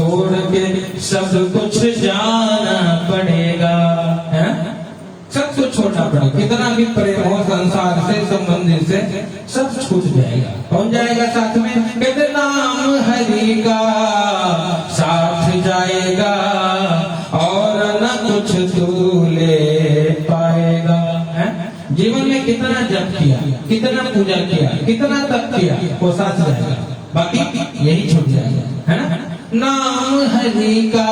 छोड़ के सब कुछ जाना पड़ेगा, है सब कुछ छोड़ना पड़ेगा। कितना भी प्रेम हो संसार से संबंधित से सब छूट जाएगा। कौन जाएगा साथ में? कहते नाम हरि का साथ जाएगा और न कुछ तू ले पाएगा। जीवन में कितना जप किया, कितना पूजा किया, कितना तप किया, वो साथ जाएगा, बाकी यही छूट जाएगा, है ना। नाम हरि का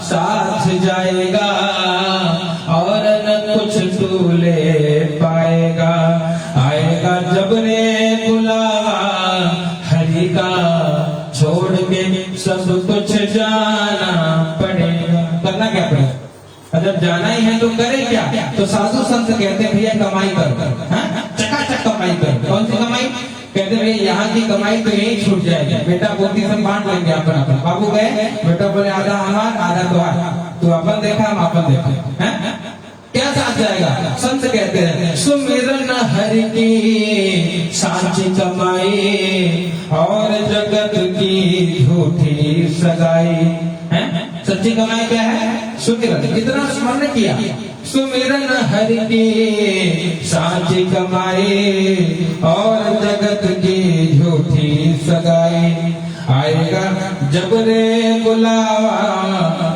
साथ जाएगा और न कुछ तू ले पाएगा। आएगा जब रे बुलावा हरि का, छोड़ के सब कुछ जाना पड़ेगा। करना क्या पड़ेगा? अगर जाना ही है तो करे क्या? तो साधु संत कहते हैं भैया कमाई करो, चकाचक कमाई करो। कौन सी कमाई? कहते भैया यहाँ की कमाई तो यही छूट जाएगी, बेटा पोती सब बांट लेंगे अपन अपन। बाबू गए, बेटा बोले आधा हमार आधा तुम्हारा, तू अपन देखा हम अपन देखा, है क्या साथ जाएगा? संत कहते हैं सुमिरन हरि की सांची कमाई और जगत की झूठी सगाई। है सच्ची कमाई क्या है? सुमिरन। कितना स्मरण किया, सुमिरन हरि की सांची कमाई और जगत की झूठी सगाई। आएगा जब रे बुलावा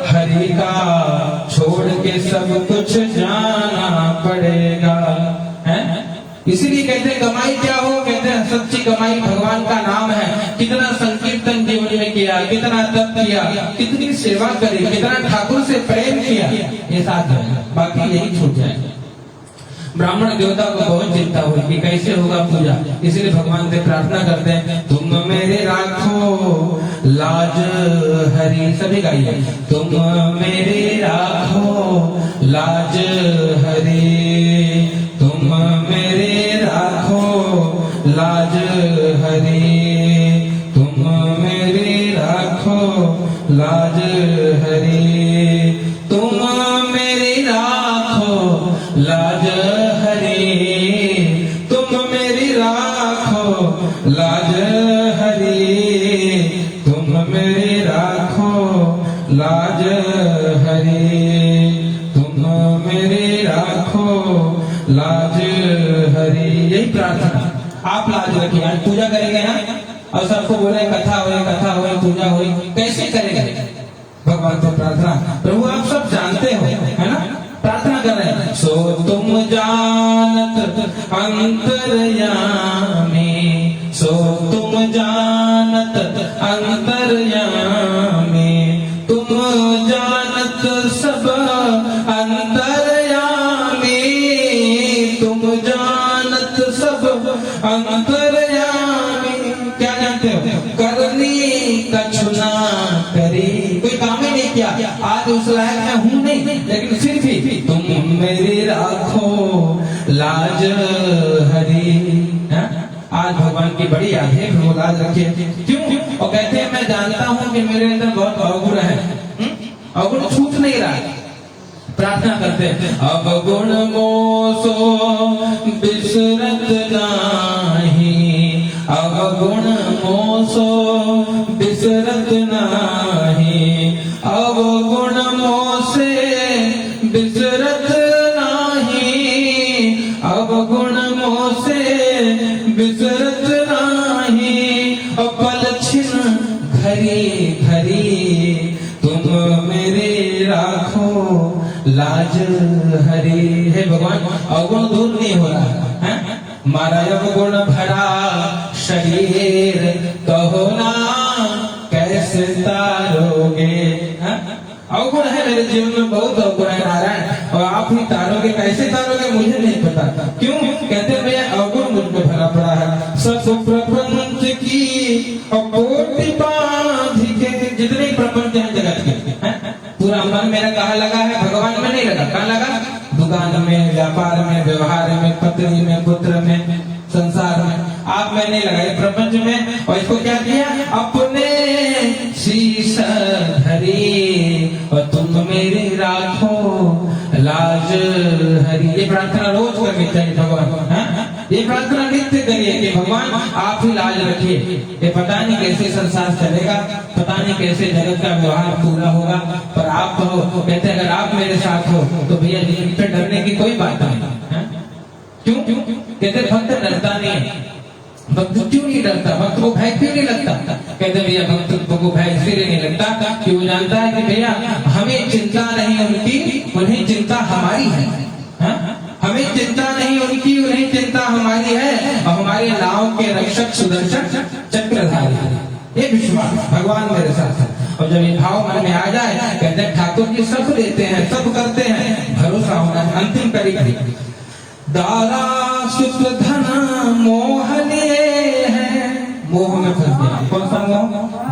हरि का, छोड़ के सब कुछ जाना पड़ेगा, है। इसीलिए कहते हैं कमाई क्या हो? कहते हैं सच्ची कमाई भगवान का नाम है। कितना संकीर्तन जीवन में किया, कितना तप किया, कितनी सेवा करी, कितना ठाकुर से प्रेम किया, ये साथ है, बाकी यही छूट जाएगा। ब्राह्मण देवता को बहुत चिंता हुई कि कैसे होगा पूजा, इसलिए भगवान से प्रार्थना करते हैं तुम मेरे राखो लाज हरि। सभी गाइए, तुम मेरे राखो लाज हरि, तुम मेरे राखो लाज हरि, तुम मेरे राखो लाज हरि, तुम मेरी राखो लाज हरि, तुम मेरी राखो लाज हरि, तुम मेरी राखो लाज हरि, तुम मेरी राखो लाज हरि। यही प्रार्थना आप लाज रखिए। आज पूजा करेंगे ना, और सबको बोले कथा हुई पूजा हुई, कैसे करेंगे? भगवान से प्रार्थना, प्रभु आप सब जानते हो, है ना, प्रार्थना कर रहे हैं। सो तुम जानत अंतर्यामी, सो तुम जानत अंतर्यामी, तुम जानत सब अंतर्यामी, तुम जानत सब अंतर्यामी। क्या जानते हो? करनी कछुना करी, कोई काम ही नहीं किया, आज उस लायक मैं हूं नहीं, लेकिन फिर भी तुम मेरी राखो लाज हरि। आज भगवान की बड़ी याद है, वो लाज रखिए। क्यों? और कहते हैं मैं जानता हूं कि मेरे अंदर बहुत अवगुण है, अवगुण छूट नहीं रहा। प्रार्थना करते हैं अवगुण मोसो बिसरत नाही, अवगुण मोसो बिसरत नाही, अवगुण मोसे बिसरत नाही, अवगुण मोसे बिसरत नाही। पल छिन घरी घरी, तुम मेरे राखो लाज हरि। हे भगवान, अवगुण दूर नहीं हो रहा है, मारा अवगुण भरा शरीर, कहो ना कैसे तारोगे। अवगुण है मेरे जीवन में, बहुत अवगुण है नारायण, और आप ही तारोगे, कैसे तारोगे मुझे नहीं पता। क्यों? कहते भैया अवगुण मुझ में भरा पड़ा है। सब प्रपंच की कोटि बांध के, जितने प्रपंच है जगत के, पूरा मन मेरा कहाँ लगा है? भगवान में नहीं लगा। कहाँ लगा? दुकान में, व्यापार में, व्यवहार में, पत्नी में, पुत्र में, संसार में। आप में नहीं लगा, ये प्रपंच में। और इसको क्या किया? अपने शीश धरी और तुम मेरी राखो लाज हरि। ये प्रार्थना रोज करनी चाहिए भगवान। ये प्रार्थना नित्य करिए कि भगवान आप ही लाज रखिए। ये पता नहीं कैसे संसार चलेगा, पता नहीं कैसे जगत का व्यवहार पूरा होगा, पर आप हो, कहते अगर आप मेरे साथ हो तो भैया जीवन पे डरने की कोई बात नहीं। क्यों? कहते भक्त डरता नहीं है। भक्त क्यों नहीं डरता? भक्त को भय क्यों नहीं लगता? कहते भैया भक्त को भय इसलिए नहीं लगता कि वो जानता है कि भैया हमें चिंता नहीं उनकी, उन्हें चिंता हमारी है। हमें चिंता नहीं उनकी, उन्हें चिंता हमारी है, और हमारे नाव के रक्षक सुदर्शन चक्रधारी है। ये विश्वास भगवान मेरे साथ है। और जब ये भाव मन में आ जाए, कहते हैं ठाकुर जी सब देते हैं, सब करते हैं, भरोसा होना है। अंतिम कड़ी दारा सुख धन मोह लिए है, मोह में फंस गया। कौन सा मोह?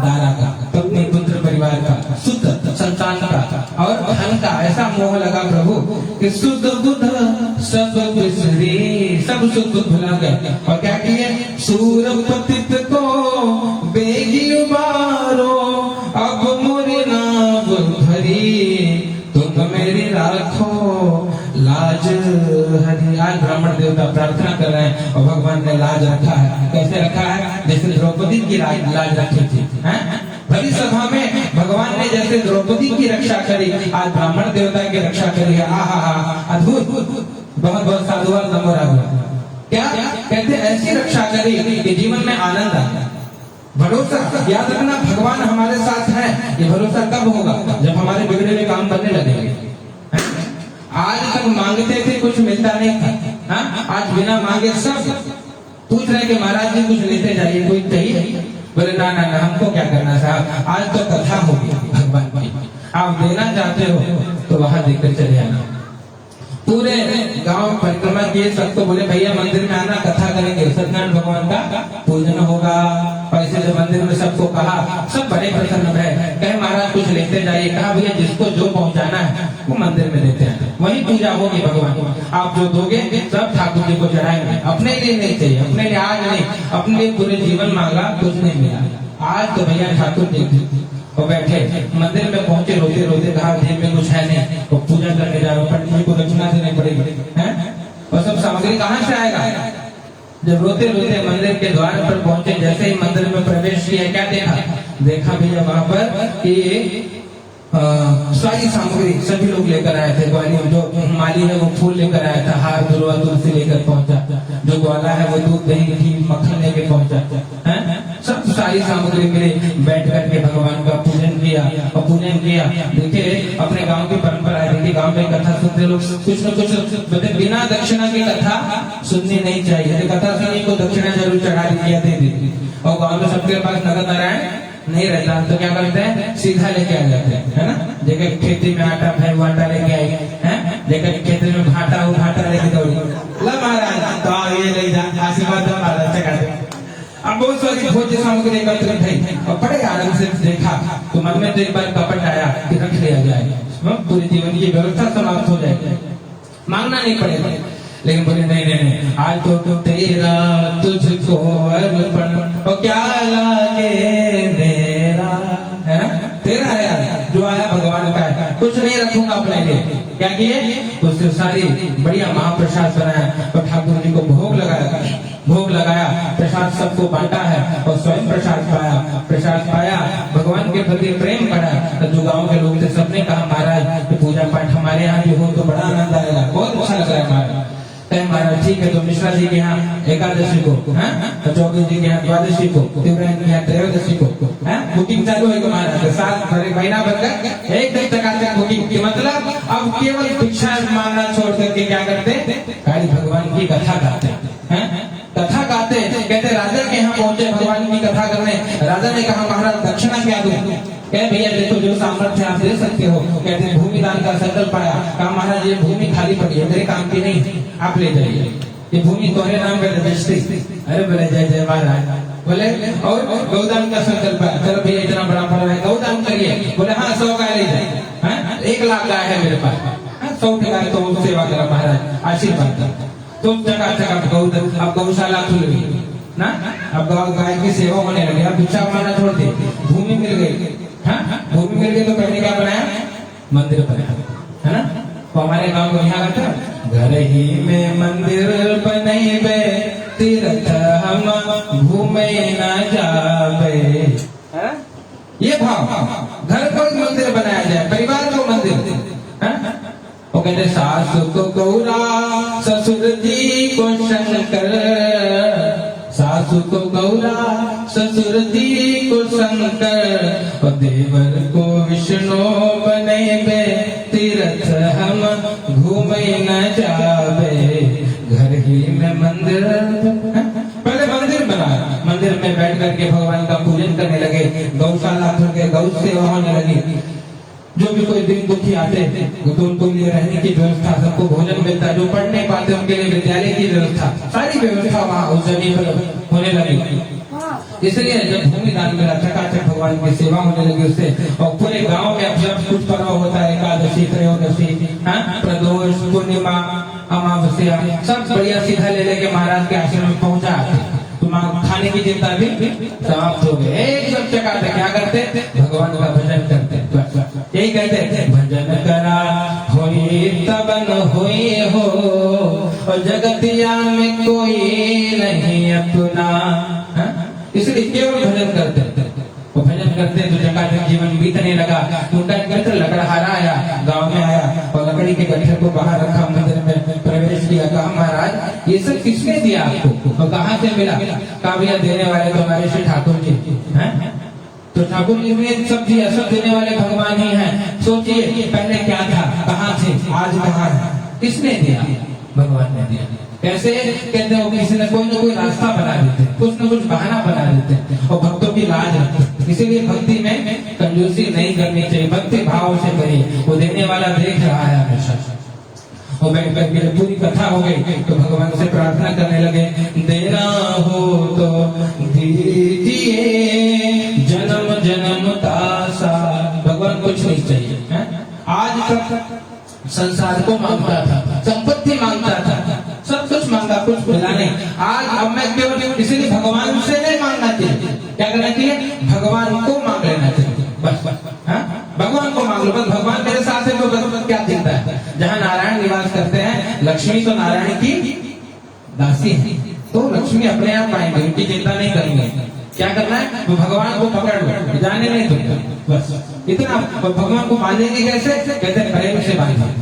दारा का, पत्नी पुत्र परिवार का, सुख संतान का और धन का। ऐसा मोह लगा प्रभु कि सुख बुध सब बिसरी, सब सुख भुला गए। और क्या किए? सूर पतित को बेगी उबारो, अब मोरे नाव भरी, तुम मेरी राखो लाज हरि। आज ब्राह्मण देवता प्रार्थना कर रहे हैं और भगवान ने लाज रखा है। कैसे रखा है? जैसे द्रौपदी की लाज रखी थी। भरी सभा में भगवान ने जैसे द्रौपदी की रक्षा करी, आज ब्राह्मण देवता की रक्षा करी है। आहा, अद्भुत। बहुत बहुत साधुवाद नंबर आ गया। क्या कहते? ऐसी रक्षा करी कि जीवन में आनंद आया। भरोसा याद रखना, भगवान हमारे साथ है। ये भरोसा कब होगा? जब हमारे बिगड़े हुए काम बनने लगेंगे। आज तक मांगते थे, कुछ मिलता नहीं था। आज बिना मांगे सब पूछ रहे कि महाराज जी कुछ लेते जाइए, कोई चाहिए? बोले ना ना ना, हमको क्या करना साहब, आज तो कथा होगी भगवान की, आप देना चाहते हो तो वहां देकर चले आना। पूरे गांव परिक्रमा किए, सबको बोले भैया मंदिर में आना, कथा करेंगे, सत्यनारायण भगवान का पूजन होगा। और ऐसे जब मंदिर में सबको कहा, सब बड़े प्रसन्न भय, कहे महाराज कुछ लेते जाइए। कहा भैया जिसको जो पहुंचाना है वो मंदिर में देते हैं, वही पूजा होगी भगवान की। आप जो दोगे सब ठाकुर जी को चढ़ाएंगे, अपने लिए नहीं चाहिए, अपने लिए आज नहीं, अपने लिए पूरे जीवन मांगा, कुछ नहीं मिला। आज तो भैया ठाकुर जी और बैठे मंदिर में पहुंचे, रोते रोते कहा जेब में कुछ है नहीं, तो पूजा करने जा रहा हूँ, पंडित जी को दक्षिणा देनी पड़ेगी है, और सब सामग्री कहाँ से आएगा? जब रोते रोते मंदिर के द्वार पर पहुंचे, जैसे ही मंदिर में प्रवेश किया, क्या देखा भैया वहां पर कि सारी सामग्री सभी लोग लेकर आए थे। ग्वालियर जो माली है वो फूल लेकर आया था, हार दुर्वा तुलसी लेकर पहुंचा, जो ग्वाला है वो दूध दही घी मक्खन लेके पहुंचा है। सब सारी सामग्री मिली, बैठ करके भगवान का पूजन किया। और पूजन किया, देखिए अपने गांव की परंपरा है, देखिए गांव में कथा सुनते लोग कुछ न कुछ, बिना दक्षिणा की कथा सुननी नहीं चाहिए। कथा सुनी को दक्षिणा जरूर चढ़ा दीजिए, दे दी। और गाँव में सबके पास नगद नारायण नहीं रहता तो क्या करते हैं? सीधा लेके आ जाते हैं, है ना। जगह खेती में आटा भय वो आटा लेके आई है, जगह खेती में भाटा वो भाटा लेके दौड़ी, ला महाराज तो ये ले जा, आशीर्वाद दो महाराज चढ़ा दे। अब बहुत सारी भोज्य सामग्री एकत्रित है और बड़े आनंद से देखा तो मन में तो एक बार कपट आया कि रख लिया जाए, पूरे जीवन की व्यवस्था समाप्त हो जाएगी, मांगना नहीं पड़ेगा। लेकिन बोले नहीं नहीं नहीं, आज तो तेरा तुझको अर्पण, और क्या लागे मेरा, है ना, तेरा है यार, जो आया भगवान का है, कुछ नहीं रखूंगा अपने लिए। क्या किए? उससे सारी बढ़िया महाप्रसाद बनाया और ठाकुर जी को भोग लगाया, प्रसाद सबको बांटा है और स्वयं प्रसाद पाया, भगवान के प्रति प्रेम बढ़ा। तो जो गाँव के लोग थे सबने कहा महाराज पूजा पाठ हमारे यहाँ भी हो तो बड़ा आनंद आएगा, बहुत अच्छा लग रहा है महाराज। ठीक है, तो मिश्रा जी के यहाँ एकादशी को, तो चौधरी जी के यहाँ द्वादशी को, तिवरायन के यहाँ त्रयोदशी को बुकिंग चालू है महाराज। साल महीना भर का एक दिन तक आते बुकिंग की, मतलब अब केवल भिक्षा मांगना छोड़ करके क्या करते? खाली भगवान की कथा गाते हैं, कथा गाते। कहते राजा के यहाँ पहुंचे भगवान की कथा करने, राजा ने कहा महाराज दक्षिणा क्या दूं? कह भैया देखो जो सामर्थ्य आप दे सकते हो। कहते भूमि दान का संकल्प आया, कहा महाराज ये भूमि खाली पड़ी है, मेरे काम की नहीं, आप ले जाइए, ये भूमि तुम्हारे नाम कर रजिस्ट्री। अरे बोले जय जय महाराज। बोले और गौदान का संकल्प है, चलो भैया इतना बड़ा पड़ा है गौदान करिए। बोले हाँ 100 गाय ले जाए, 1 लाख गाय है मेरे पास, 100 गाय तो सेवा करा महाराज, आशीर्वाद तो चका गौदान। अब गौशाला खुल गई ना, अब गाय की सेवा होने लगी, अब भिक्षा मांगना छोड़ दे, भूमि मिल गई। भूमि मिल गई तो पहले क्या बनाया? मंदिर बनाया, है ना। तो हमारे गांव में यहाँ था, घर ही में मंदिर बनैबे घूमे न जावे। है? ये भाव घर को मंदिर बनाया जाए, परिवार को मंदिर। है? वो कहते सास को गौरा, ससुर जी को शंकर, सासु को गौरा, ससुर जी को शंकर, और देवर को विष्णु बनेबे, तीर्थ हम घूमे न जावे, घर ही में मंदिर। पहले मंदिर बनाया, मंदिर में बैठ करके भगवान का पूजन करने लगे, गौशाला खुल के गौ सेवा होने लगी। जो भी कोई दिन दुखी आते तो उनको लिए रहने की व्यवस्था, सबको भोजन मिलता, जो पढ़ नहीं पाते उनके लिए विद्यालय की व्यवस्था, सारी व्यवस्था वहाँ उस जगह पर होने लगी। इसलिए जब भूमि दान मिला, चकाचक भगवान की सेवा होने लगी उससे। और पूरे गांव में अब जब कुछ पर्व होता है, एकादशी, त्रयोदशी, प्रदोष, पूर्णिमा, अमावस्या, सब बढ़िया सीधा ले लेके महाराज के आश्रम में पहुंचा आते। खाने की चिंता भी समाप्त हो गई, एकदम चकाचक। क्या करते? भगवान का भजन करते। यही कहते भजन करा होई तबन होई हो, और जगतिया में कोई नहीं अपना। इसलिए केवल भजन करते। वो भजन करते तो चकाचक जीवन बीतने लगा। उनका एक मित्र लकड़हारा आया, गांव में आया और लकड़ी के गट्ठे को बाहर रखा, मंदिर में प्रवेश किया। कहा महाराज ये सब किसने दिया आपको, और कहाँ से मिला? कहा भैया देने वाले तो हमारे श्री ठाकुर जी हैं। तो ठाकुर जी ने सब दिया, सब देने वाले भगवान ही हैं। सोचिए पहले क्या था, कहाँ थे, आज कहाँ है? किसने दिया? भगवान ने दिया। कैसे? कहते हो किसी ने कोई ना कोई रास्ता बना देते, कुछ न कुछ बहाना बना देते, और भक्तों की लाज रखते। इसीलिए भक्ति में कंजूसी नहीं करनी चाहिए, भक्ति भाव से करिए, वो देने वाला देख रहा है हमेशा। वो बैठ करके पूरी कथा हो गई तो भगवान से प्रार्थना करने लगे, देना हो तो दीजिए जन्म जन्म का साथ। भगवान कुछ नहीं चाहिए है? आज तक संसार को मांगता था, संपत्ति मांगता था, सब कुछ मांगा, कुछ मिला नहीं। आज अब मैं केवल इसीलिए भगवान से नहीं मांगना चाहिए। क्या करना चाहिए? भगवान को मांग लेना चाहिए, बस। भगवान को मांग लो, बस भगवान मेरे साथ है तो बस क्या चिंता है। जहाँ नारायण निवास करते हैं, लक्ष्मी तो नारायण की दासी है, तो लक्ष्मी अपने आप आएंगे, उनकी चिंता नहीं करेंगे। क्या करना है? तो भगवान को पकड़ लो, जाने नहीं तुम, बस इतना। भगवान को बांधेंगे कैसे? कहते प्रेम से बांधेंगे।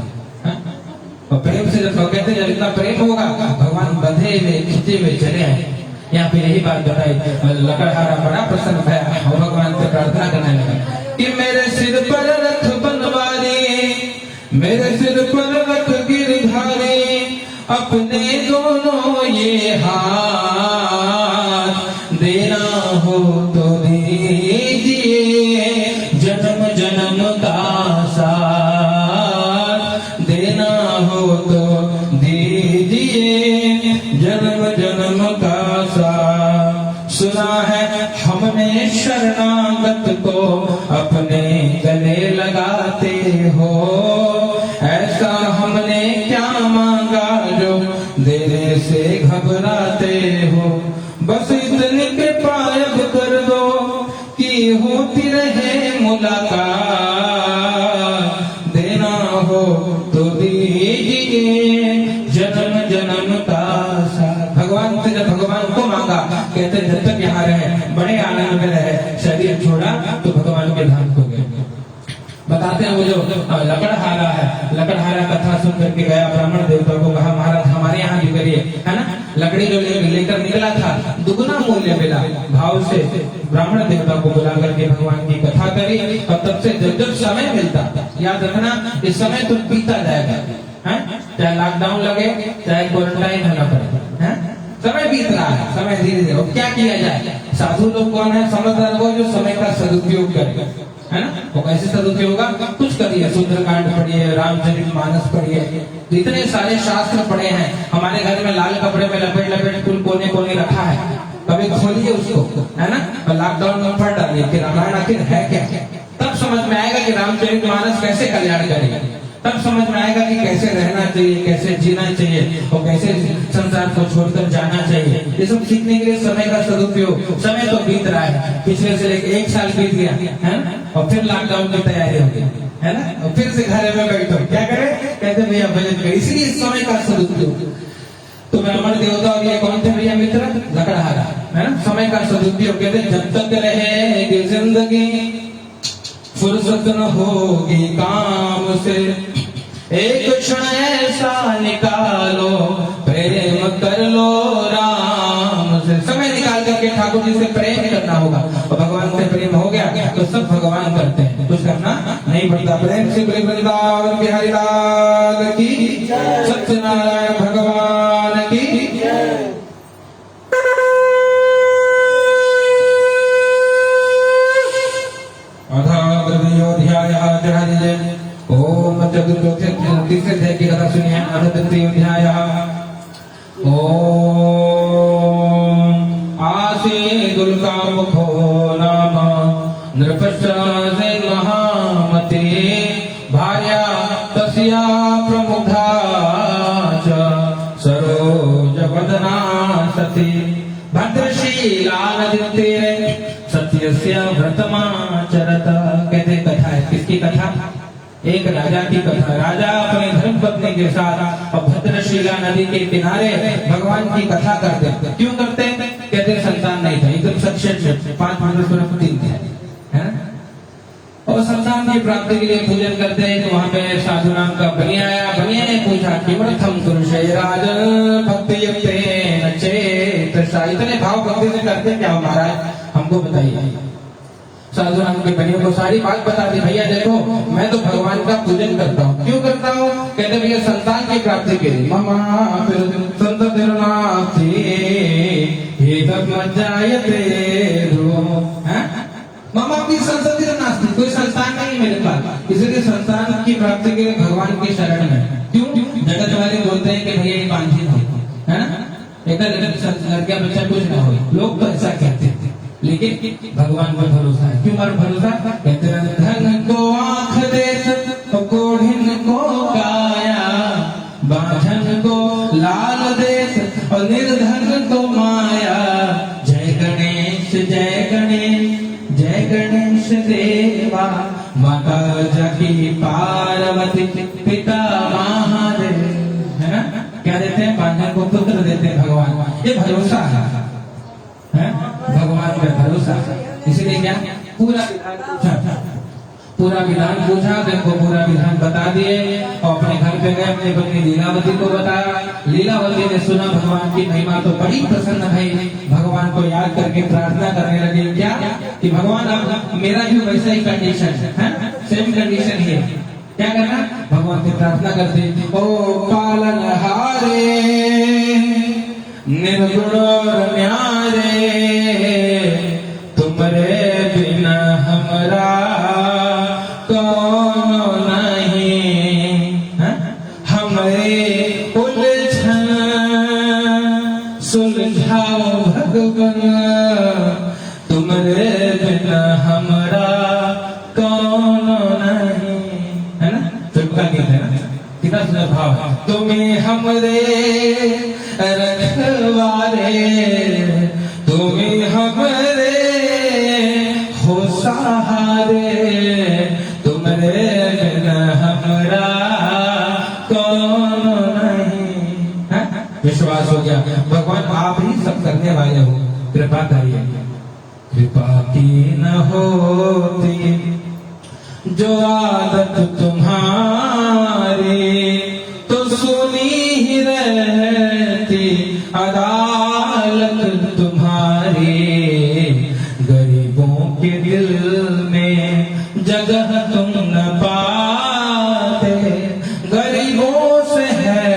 और प्रेम से जब कहते जब इतना प्रेम होगा, भगवान बंधे हुए खींचे हुए चले आए। यहाँ पे यही बात बताई, लकड़हारा बड़ा प्रसन्न भया और भगवान से प्रार्थना करने लगा कि मेरे सिर पर रख बनवारी, मेरे सिर पर रख गिरधारी, अपने दोनों ये हाथ, देना हो तो दीजिए जन्म जन्म का साथ, देना हो तो दीजिए जन्म जन्म का साथ। सुना है हमने शरणागत को अपने गले लगाते हो, ऐसा हमने क्या मांगा जो देने से घबराते हो। बस इतनी कृपा अब कर दो कि होती रहे मुलाकात, देना हो तो दीजिए जन्म जन्म का साथ। भगवान से जब भगवान को मांगा, कहते जब तक यहाँ रहे, बड़े आनंद में रहे, शरीर छोड़ा तो भगवान के धाम को गए। बताते हैं वो जो लकड़हारा है, लकड़हारा कथा सुन करके गया, ब्राह्मण देवता को कहा महाराज हमारे यहाँ भी करिए, है ना। लकड़ी जो लेकर निकला था, दुगुना मूल्य मिला। भाव से ब्राह्मण देवता को बुला करके भगवान की कथा करी, और तब से जब जब समय मिलता, याद रखना इस समय तो बीता जाएगा, चाहे लॉकडाउन लगे, चाहे क्वारंटाइन होना पड़े, समय बीत रहा है, समय धीरे धीरे। क्या किया जाए? साधु लोग कौन है? समझदार लोग जो समय का सदुपयोग करे, है ना। वो कैसे सदुपयोग होगा? कुछ करिए, सुंदरकांड पढ़िए, रामचरितमानस पढ़िए, इतने सारे शास्त्र पढ़े हैं। हमारे घर में लाल कपड़े में लपेट लपेट फूल कोने कोने रखा है, कभी खोलिए उसको, है ना। और लॉकडाउन में पढ़ डालिए कि रामायण आखिर है क्या, तब समझ में आएगा कि रामचरितमानस कैसे कल्याण करेगा। तब समझ में आएगा कि कैसे रहना चाहिए, कैसे जीना चाहिए, और कैसे संसार को छोड़कर जाना चाहिए। ये सब सीखने के लिए समय का सदुपयोग। समय तो बीत रहा है, पिछले से लेकर 1 साल बीत गया है, और फिर लॉकडाउन की तैयारी होगी, है ना। और फिर से घर में बैठो, क्या करें? कहते भैया भजन करें। इसलिए समय का सदुपयोग। तो ब्राह्मण देवता और ये कौन थे भैया मित्र? लकड़हारा। है ना, समय का सदुपयोग। कहते जब तक रहेगी जिंदगी फुर्सत न होगी काम से, एक क्षण ऐसा निकालो प्रेम कर लो राम से। समय निकाल करके ठाकुर जी से प्रेम करना होगा, और भगवान से प्रेम हो गया तो सब भगवान करते हैं, कुछ करना नहीं पड़ता। प्रेम से प्रेम वृंदावन बिहारी लाल की, सत्यनारायण भगवान की। ओम तीसरे की कथा सुनिए। अध्याय ओम आसीदुल कामुको नाम नृपश्च महामते, भार्या तस्या प्रमुखा च सरोजवदना सती, भद्रशीला नदीं तीरे सत्यस्य व्रतमाचरत। कहते कथा है, किसकी कथा? एक राजा की कथा। राजा अपने धर्मपत्नी के साथ और भद्रशीला नदी के किनारे भगवान की कथा करते। क्यों करते? कहते संतान नहीं था, एकदम सच 5 मिनट 3 थे, है ना? और संतान की प्राप्ति के लिए पूजन करते हैं। तो वहां पे साधु नाम का बनिया आया। बनिया ने पूछा किमर्थम तुरुषे राजन भक्ति युक्तेन चेतसा, इतने भाव भक्ति से करते क्या महाराज, हमको बताइए। साधु नाम के बनियों को सारी बात बता दी। भैया देखो, मैं तो भगवान का पूजन करता हूँ। क्यों करता हूँ? कहते भैया संतान की प्राप्ति के लिए। ममा मामा की संतति नास्ती, कोई संतान नहीं मेरे पास, इसलिए संतान की प्राप्ति के लिए भगवान की शरण में। क्यों? जगत वाले बोलते हैं कि भैया ये वांछित हो, है ना, एक लड़का बच्चा कुछ ना हो, लोग तो ऐसा कहते हैं, लेकिन भगवान पर भरोसा है। क्यों पर भरोसा? कहते हैं धन को आंख दे, कोढ़िन को काया, बाझन को लाल दे और निर्धन को माया। जय गणेश जय गणेश जय गणेश देवा, माता जकी पार्वती पिता महादेव, है ना? क्या देते हैं? बाझन को पुत्र देते हैं भगवान। ये भरोसा है, भगवान पे भरोसा। इसलिए क्या पूरा विधान पूछा, देखो पूरा विधान बता दिए और अपने घर पे गए, अपनी पत्नी लीलावती को बताया। लीलावती ने सुना भगवान की महिमा तो बड़ी प्रसन्न भई, भगवान को याद करके प्रार्थना करने लगी। क्या कि भगवान अब मेरा भी वैसा ही कंडीशन है, सेम कंडीशन ही है। क्या करना? भगवान से प्रार्थना करते, ओ पालनहारे निर्गुण न्यारे, तुमरे बिना हमरा कौन नहीं, हमरे उलझन सुलझाओ भगवान, तुमरे बिना हमरा कौन नहीं, है ना? चुपका गीत है ना, कितना सुंदर भाव है। तुम्हें हमरे रखवारे, तुम्हें हमरे हो सहारे, तुमरे बिना हमरा कौन नहीं। विश्वास हो गया भगवान आप ही सब करने वाले हो, कृपा करिए। कृपा की न होती जो आदत तुम्हारी, तो सुनी ही रहती अदालत तुम्हारी। गरीबों के दिल में जगह तुम न पाते, गरीबों से है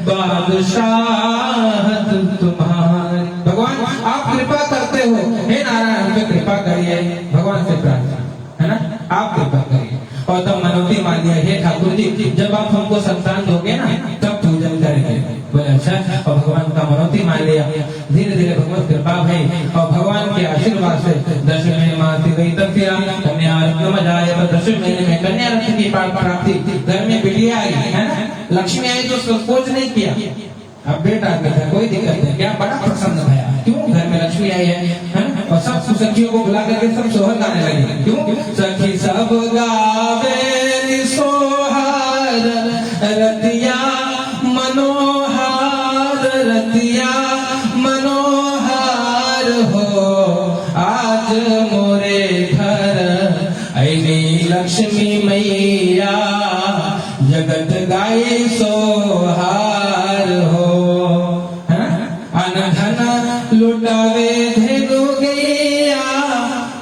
बादशाहत तुम्हारी। भगवान आप कृपा करते हो, हे नारायण पे कृपा करिए। भगवान से प्रार्थना, है ना, आप कृपा करिए। और तब मनोती मान लिया, हे ठाकुर जी जब आप हमको संतान दोगे ना तब पूजन करेंगे। बोले अच्छा, और भगवान का मनोती मान लिया। धीरे धीरे भगवत कृपा भई और भगवान के आशीर्वाद से 10 महीने माती गई तब कन्या रत्न जाए। तो 10 महीने में कन्या रत्न की प्राप्ति, घर में बिटिया आई, है ना, लक्ष्मी आई तो संकोच नहीं किया। अब बेटा बेटा कोई दिक्कत नहीं, क्या बड़ा प्रसन्न भया। क्यों? घर में लक्ष्मी आई है ना? और सब सखियों को बुला करके सब सोहर गाने लगे। क्यों? सखी सब गावे सोहर रतिया मनोहर, रतिया मनोहर लक्ष्मी मैया जगत गाई सोहार हो, है ना? अनधन लुटावे धेनु गैया,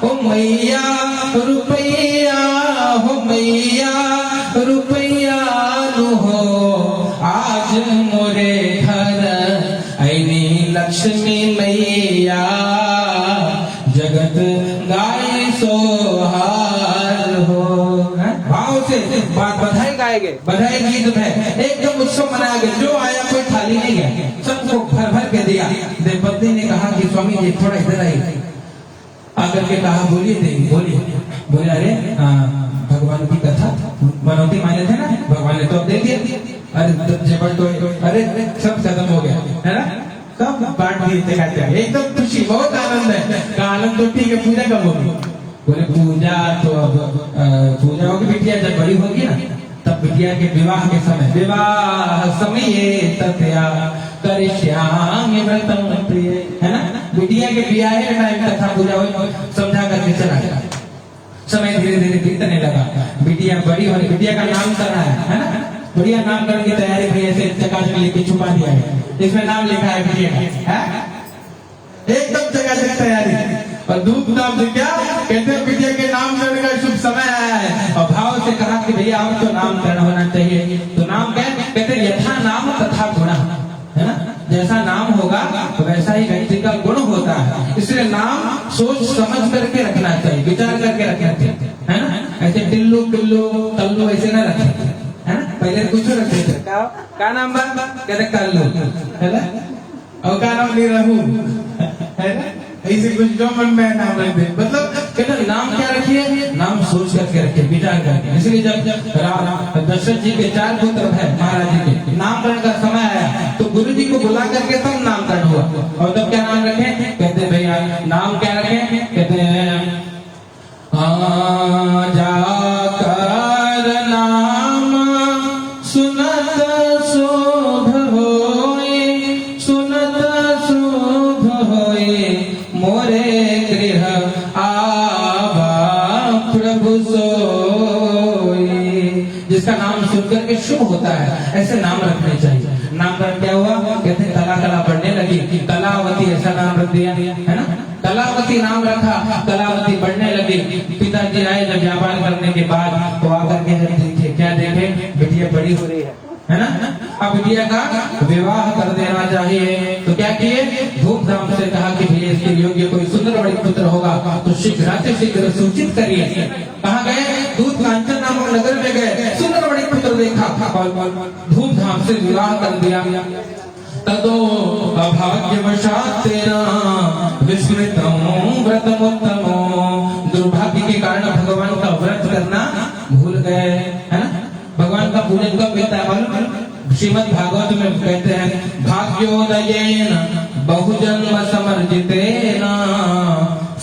हो मैया रुपैया, हो मैया रुपैया नु हो। आज मोरे घर ऐनी लक्ष्मी मैया जगत गाई सोहार हो। भाव से बात बधाई गाएंगे, बधाई गीत में एकदम उत्सव मनाया गया। जो आया कोई खाली नहीं गया, सबको भर भर के दिया। देवपत्नी ने कहा कि स्वामी जी थोड़ा इधर आइए, आकर के कहा बोलिए देवी बोलिए। बोले अरे भगवान की कथा मनौती माने थे ना, भगवान ने तो दे दिया। अरे जबर तो अरे सब खत्म हो गया है ना, सब बांट दिए कहते हैं। एकदम खुशी, बहुत आनंद है। का आनंद तो ठीक है, पूजा कब होगी? बोले पूजा तो अब पूजा होगी बिटिया जब बड़ी होगी ना, तब बिटिया के विवाह के समय, विवाह समय तथया करिष्यामि व्रतम प्रिय, है ना? बिटिया के ब्याह के टाइम कथा पूजा हो, समझा करके चला गया। समय धीरे धीरे बीतने लगा, बिटिया बड़ी हो रही, बिटिया का नाम करना है ना? बढ़िया नामकरण की तैयारी भाई ऐसे चकाचक लेके छुपा दिया है, इसमें नाम लिखा है बिटिया का, एकदम चकाचक तैयारी। और धूमधाम से क्या कहते हैं, बिटिया के नामकरण का शुभ समय आया है। और भाव से कहा कि भैया अब तो नामकरण होना चाहिए। तो नाम क्या कहते हैं, यथा नाम तथा गुण, है ना? जैसा नाम होगा तो वैसा ही व्यक्ति का गुण होता है। इसलिए नाम सोच समझ करके रखना चाहिए, विचार करके रखना चाहिए, है ना? ऐसे टिल्लू टिल्लू तल्लू ऐसे न रखें, है ना? पहले कुछ रखते थे, क्या नाम बा? कहते कल्लू, है ना? और का नाम नहीं रहू, है ना? ऐसे कुछ जो मन में नाम रख दे। मतलब कहते नाम क्या रखिए, नाम सोच करके रखिए, विचार करके। इसलिए जब दशरथ जी के 4 पुत्र है महाराज जी के, नामकरण का समय आया तो गुरु जी को बुला करके तब नामकरण हुआ। और तब क्या नाम रखे? कहते भैया नाम क्या रखे? कहते हैं जाकर नाम सुनत शोभ होए, सुनत शोभ होए, मोरे गृह आवा प्रभु सोए। जिसका नाम सुनकर के शुभ होता है, ऐसे नाम रखने चाहिए। नामकरण क्या हुआ? कहते हैं कला कला बढ़ने लगी, कलावती ऐसा नाम रख दिया, है ना? कलावती नाम रखा, कलावती बढ़ने लगी। पिताजी आए जब व्यापार करने के बाद, तो आकर के जब देखे, क्या देखे, बिटिया बड़ी हो रही है ना? अब बिटिया का विवाह कर देना चाहिए। तो क्या किए, धूमधाम से कहा कि भैया इसके योग्य कोई सुंदर बड़ी पुत्र होगा तो शीघ्र सूचित करिए। कहाँ गए? दूध कांचन नामक नगर में गए, सुंदर बड़ी पुत्र देखा, धूमधाम से विवाह कर दिया। तदो अभाग्यवशात् तेना विस्मृतं व्रतमुत्तमो। दुर्भाग्य के कारण भगवान का व्रत करना भूल गए, है ना? भगवान का पूजन कब होता है मालूम? श्रीमद् भागवत में कहते हैं भाग्योदयेन बहुजन्म समर्जितेन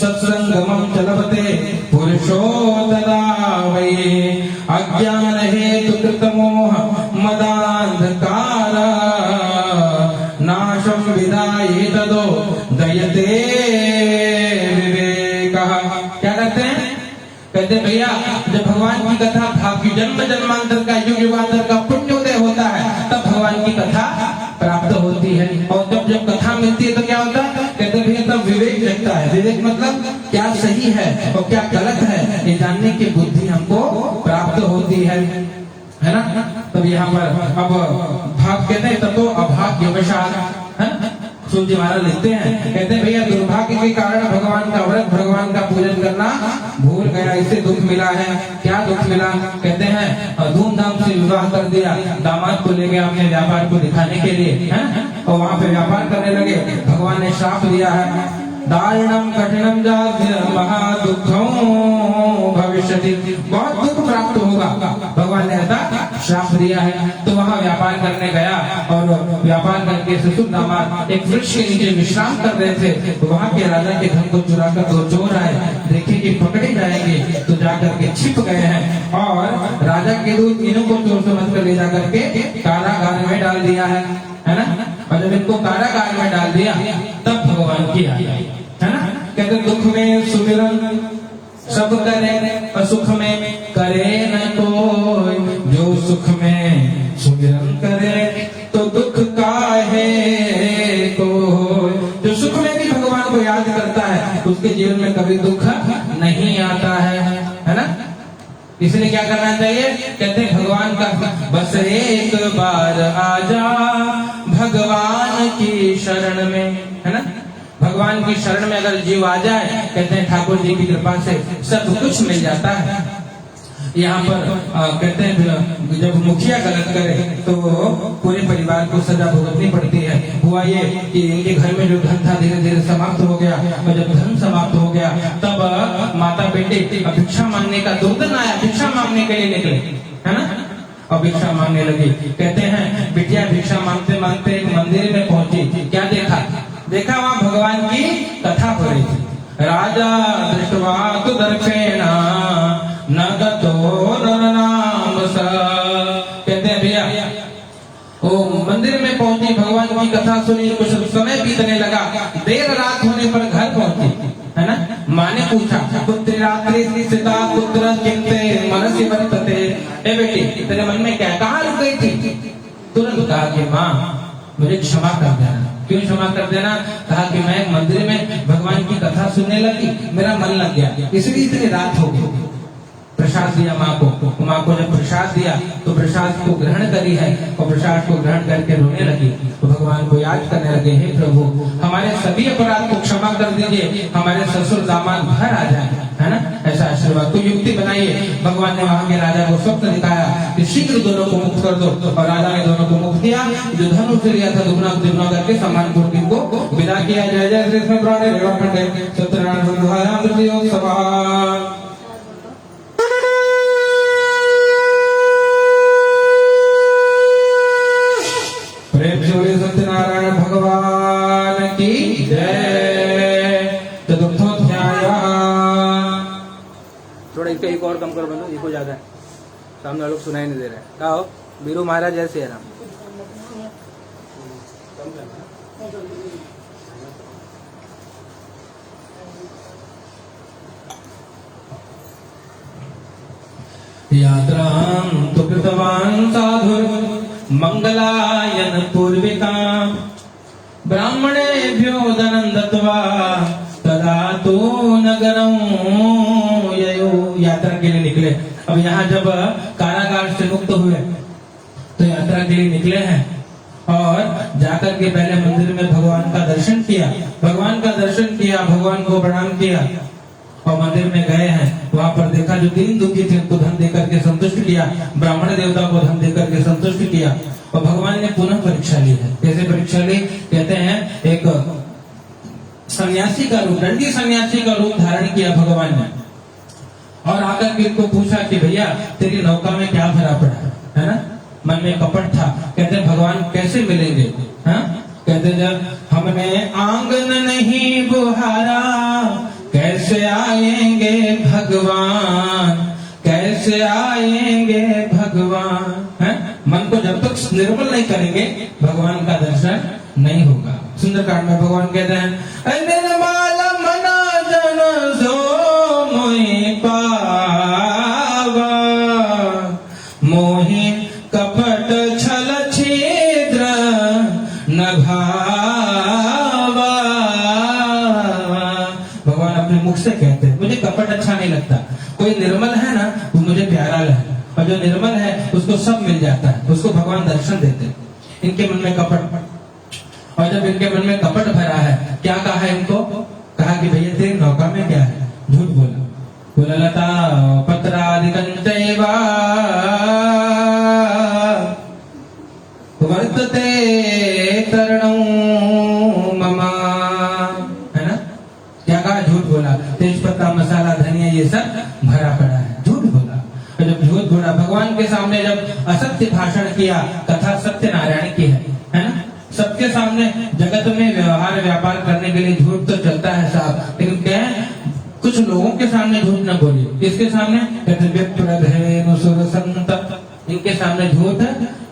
सत्संगमं च लभते पुरुषो तदा वै अज्ञान हेतु कृतमोह मदान्धकार नाशं विदाये तदो दयते विवेकः। क्या कहते हैं? कहते भैया जब भगवान की कथा भाग्य जन्म जन्मांतर का युग युगांतर का पुण्योदय होता है, तब भगवान की कथा प्राप्त होती है। और जब कथा मिलती है तो क्या होता है? कहते भैया तब विवेक जगता है। विवेक मतलब क्या सही है और क्या गलत है, ये जानने की बुद्धि हमको प्राप्त होती है ना? तब यहाँ पर अब भाग कहते हैं तब तो अभाग्यवशात्, सूर्य महाराज लिखते हैं, कहते हैं भैया दुर्भाग्य के कारण भगवान का व्रत, भगवान का पूजन करना भूल गया, इससे दुख मिला है। क्या दुख मिला? कहते हैं धूमधाम से विवाह कर दिया, दामाद को ले गया अपने व्यापार को दिखाने के लिए, है? और वहाँ पे व्यापार करने लगे। भगवान ने श्राप दिया है, दारुणम कठिनम जास्य महादुःखं भविष्यति, बहुत दुख प्राप्त होगा। भगवान ने ऐसा श्राप दिया है। तो वहाँ व्यापार करने गया और व्यापार करके ससुर दामाद एक वृक्ष के नीचे विश्राम कर रहे थे। तो वहाँ के राजा के धन को चुरा कर दो चोर आए, देखे कि पकड़े जाएंगे तो जाकर के छिप गए हैं और राजा के दूत इन्हों को चोर समझ कर ले जाकर के कारागार में डाल दिया है ना? और जब इनको कारागार में डाल दिया तब भगवान की आई, है ना? कहते दुख में सुमिरन सब करे और सुख में कभी दुख नहीं आता है ना। इसलिए क्या करना चाहिए, कहते हैं भगवान का बस एक बार आजा भगवान की शरण में, है ना। भगवान की शरण में अगर जीव आ जाए, कहते हैं ठाकुर जी की कृपा से सब कुछ मिल जाता है। यहाँ पर कहते हैं जब मुखिया गलत करे तो पूरे परिवार को सजा भुगतनी पड़ती है। हुआ ये कि इनके घर में जो धन था धीरे धीरे समाप्त हो गया, और जब धन समाप्त हो गया तब माता बेटे भिक्षा मांगने का दो दिन आया, भिक्षा मांगने के लिए निकले, है ना, और भिक्षा मांगने लगी। कहते हैं बिटिया भिक्षा मांगते मांगते एक मंदिर में पहुंची, क्या देखा वहां भगवान की कथा हो रही थी। राजा दृष्टवा तु दर्पेण नगतो नरनाम सा। कहते हैं भैया वो मंदिर में पहुंची, भगवान की कथा सुनी, कुछ समय बीतने लगा, देर रात होने पर घर पहुंची, है ना। माँ ने पूछा पुत्री रात्रि सीता पुत्र चिंते मनसि वर्तते, ए बेटी तेरे मन में क्या, कहाँ रुक गई थी। तुरंत कहा कि माँ मुझे क्षमा कर देना। क्यों क्षमा कर देना, कहा कि मैं मंदिर में भगवान की कथा सुनने लगी, मेरा मन लग गया, इसलिए इतनी रात हो गई। प्रसाद दिया माँ को जब प्रसाद दिया तो प्रसाद को ग्रहण करी है, और प्रसाद को ग्रहण करके रोने लगी, तो भगवान को याद करने लगे, हे प्रभु हमारे सभी अपराध को क्षमा कर दीजिए, हमारे ससुर दामाद घर आ जाए, है ना, ऐसा आशीर्वाद। तो युक्ति बनाइए, भगवान ने वहां के राजा को स्वप्न दिखाया कि शीघ्र दोनों को मुक्त कर दो, और राजा ने दोनों को मुक्त किया। जो धन उसे लिया था दुगना दुगना करके सम्मान पूर्वक इनको विदा किया। जय जय श्री कृष्ण प्राणे सत्यनारायण सभा। सत्यनारायण भगवान की जय। चतुर्थोध्याय। थोड़ा इसका एक और कम कर बंदो, इको ज्यादा है, सामने लोग सुनाई नहीं दे रहे। क्या हो बीरू महाराज जैसे है ना। यात्रां तु कृतवान् साधुर् मंगलायन पूर्विका ब्राह्मणेभ्यो धनं दत्त्वा तदा तो नगरं ययो। यात्रा के लिए निकले। अब यहाँ जब कारागार से मुक्त हुए तो यात्रा के लिए निकले हैं, और जाकर के पहले मंदिर में भगवान का दर्शन किया, भगवान को प्रणाम किया, और मंदिर में गए हैं। वहां पर देखा जो दीन दुखी थे उनको धन देकर के संतुष्ट किया, ब्राह्मण देवता को धन देकर के संतुष्ट किया, और भगवान ने पुनः परीक्षा ली है। कैसे परीक्षा ली, कहते हैं एक सन्यासी का रूप, दंडी सन्यासी का रूप धारण किया भगवान ने, और आकर के इनको पूछा कि भैया तेरी नौका में क्या भरा पड़ा है ना। मन में कपट था। कहते भगवान कैसे मिलेंगे, हाँ? कहते जब हमने आंगन नहीं बुहारा कैसे आएंगे भगवान, कैसे आएंगे भगवान, है? मन को जब तक निर्मल नहीं करेंगे भगवान का दर्शन नहीं होगा। सुंदरकांड में भगवान कहते हैं निर्मल मना जन सो मोहि पावा, मोहि कपट छल छिद्र न भावा। भगवान अपने मुख से कहते हैं मुझे कपट अच्छा नहीं लगता, कोई निर्मल है ना वो मुझे प्यारा लगे, और जो निर्मल है उसको सब मिल जाता है, उसको भगवान दर्शन देते हैं। इनके मन में कपट, और जब इनके मन में कपट भरा है, क्या कहा है इनको, कहा कि भैया तेरी नौका में क्या है, झूठ बोला। बोला लता पत्रादिकंचैवा वर्तते तरणौ मम, है ना, क्या कहा, झूठ बोला। तेज पत्ता मसाला धनिया ये सब भरा पड़ा है, झूठ बोला। और जब झूठ बोला भगवान के सामने, जब असत्य भाषण किया, कथा सत्यनारायण की है ना, सबके सामने जगत में व्यवहार व्यापार करने के लिए झूठ तो चलता है साहब, लेकिन क्या है कुछ लोगों के सामने झूठ न बोलिए। किसके सामने, इनके सामने झूठ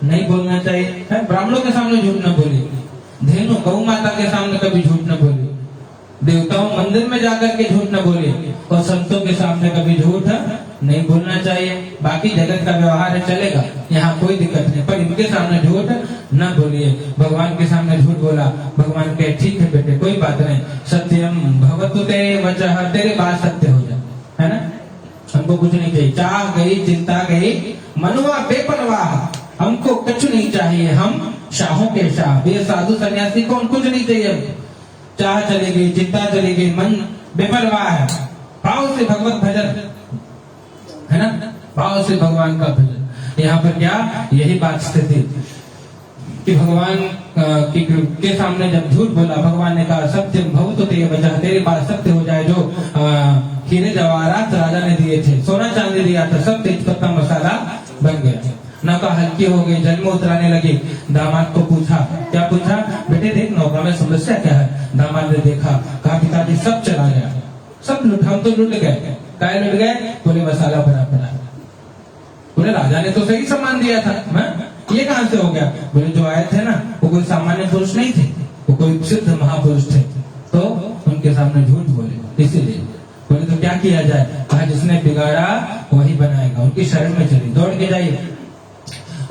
नहीं बोलना चाहिए। ब्राह्मणों के सामने झूठ न बोलिए, धेनु गौ माता के सामने कभी झूठ न बोलिए, देवताओं मंदिर में जाकर के झूठ न बोले और संतों के सामने कभी झूठ नहीं बोलना चाहिए। बाकी जगत का व्यवहार चलेगा, यहाँ कोई दिक्कत नहीं, पर इनके सामने झूठ न बोलिए। भगवान के सामने झूठ बोला, भगवान कहे ठीक है बेटे कोई बात नहीं, सत्यम भवतु ते वचः, तेरी बात सत्य हो जाए, है ना। हमको कुछ नहीं चाहिए, चाह गई चिंता गई मनुआ बेपरवाह, हमको कुछ नहीं चाहिए, हम शाहों के शाह, ये साधु सन्यासी को कुछ नहीं चाहिए। चाह चली गई, चिंता चली गई, मन बेपरवाह है, भाव से भगवत भजन, है ना, भाव से भगवान का भजन। यहाँ पर क्या यही बात स्थिति कि भगवान के सामने जब झूठ बोला, भगवान ने कहा सत्य भवतु ते वचः, तेरी बात सत्य हो जाए। जो हीरे जवाहरात राजा ने दिए थे, सोना चांदी दिया था, सब तेज पत्ता मसाला बन गया। नौका हल्की हो गई, जल में उतराने लगी। दामाद को पूछा, क्या पूछा, बेटे देख नौका में समस्या क्या है। दामाद ने देखा, कहा पिताजी सब चला गया, सब लुट, हम तो लुट गए। काय लुट गए, बोले मसाला भरा पड़ा। बोले राजा ने तो सही सामान दिया था, ये कहां से हो गया। बोले जो आए थे ना वो कोई सामान्य पुरुष नहीं थे, वो कोई सिद्ध महापुरुष थे, तो उनके सामने झूठ बोले, इसीलिए। बोले तो क्या किया जाए, कहा जिसने बिगाड़ा वही बनाएगा, उनकी शरण में चली, दौड़ के जाइए।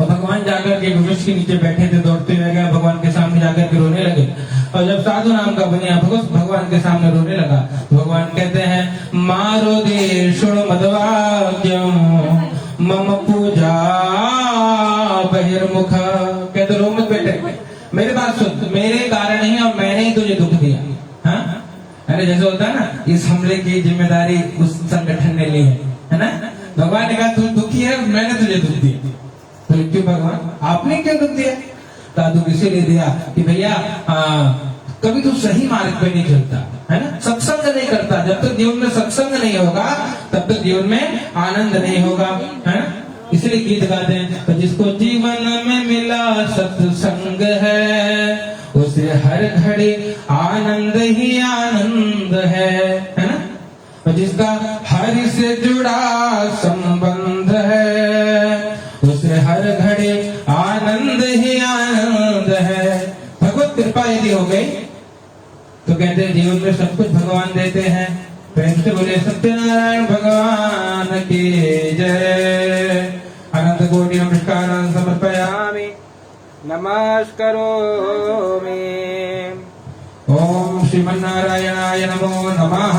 और भगवान जाकर के वृक्ष के नीचे बैठे थे, दौड़ते हुए गए, भगवान के सामने जाकर के रोने लगे। और जब साधु नाम का बनिया भगवान के सामने रोने लगा, भगवान कहते हैं मारो दे शुण मदवाक्यम मम पूजा बहिर्मुख। कहते रो मत बेटे, मेरी बात सुन, मेरे कारण ही और मैंने ही तुझे दुख दिया। हाँ, अरे जैसे होता है ना, इस हमले की जिम्मेदारी उस संगठन ने ली है ना। भगवान ने कहा तू दुखी है, मैंने तुझे दुख दिया। तो क्यों भगवान, आपने क्यों दुख दिया। तो दुख इसीलिए दिया कि भैया कभी तो सही मार्ग पे नहीं चलता, है ना, सत्संग नहीं करता। जब तक जीवन में सत्संग नहीं होगा तब तक जीवन में आनंद नहीं होगा, है ना। इसलिए गीत गाते हैं, तो जिसको जीवन में मिला सत्संग है उसे हर घड़ी आनंद ही आनंद है ना। और जिसका हरि से जुड़ा संबंध है उसे हर घड़ी आनंद ही आनंद है। भगवत कृपा यदि हो गई तो कहते हैं जीवन में सब कुछ भगवान देते हैं। प्रेम से बोले सत्यनारायण भगवान की जय। अनंत कोटि नमस्कार समर्पयामि, नमस्कारोमि। ओम श्रीमन्नारायणाय नमो नमः।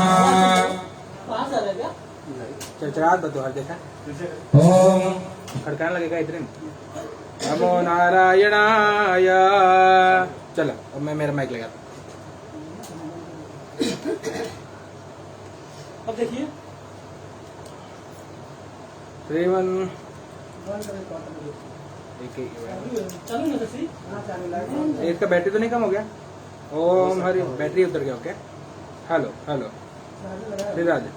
चरचराहट बतो हर देखा, ओम खड़काने लगेगा इतने नमो नारायणाय। चलो अब मैं मेरा माइक लगाता। अब देखिए श्रीमन इसका बैटरी तो नहीं कम हो गया। ओम हरि, बैटरी उतर गया। Okay, hello hello, Radhe.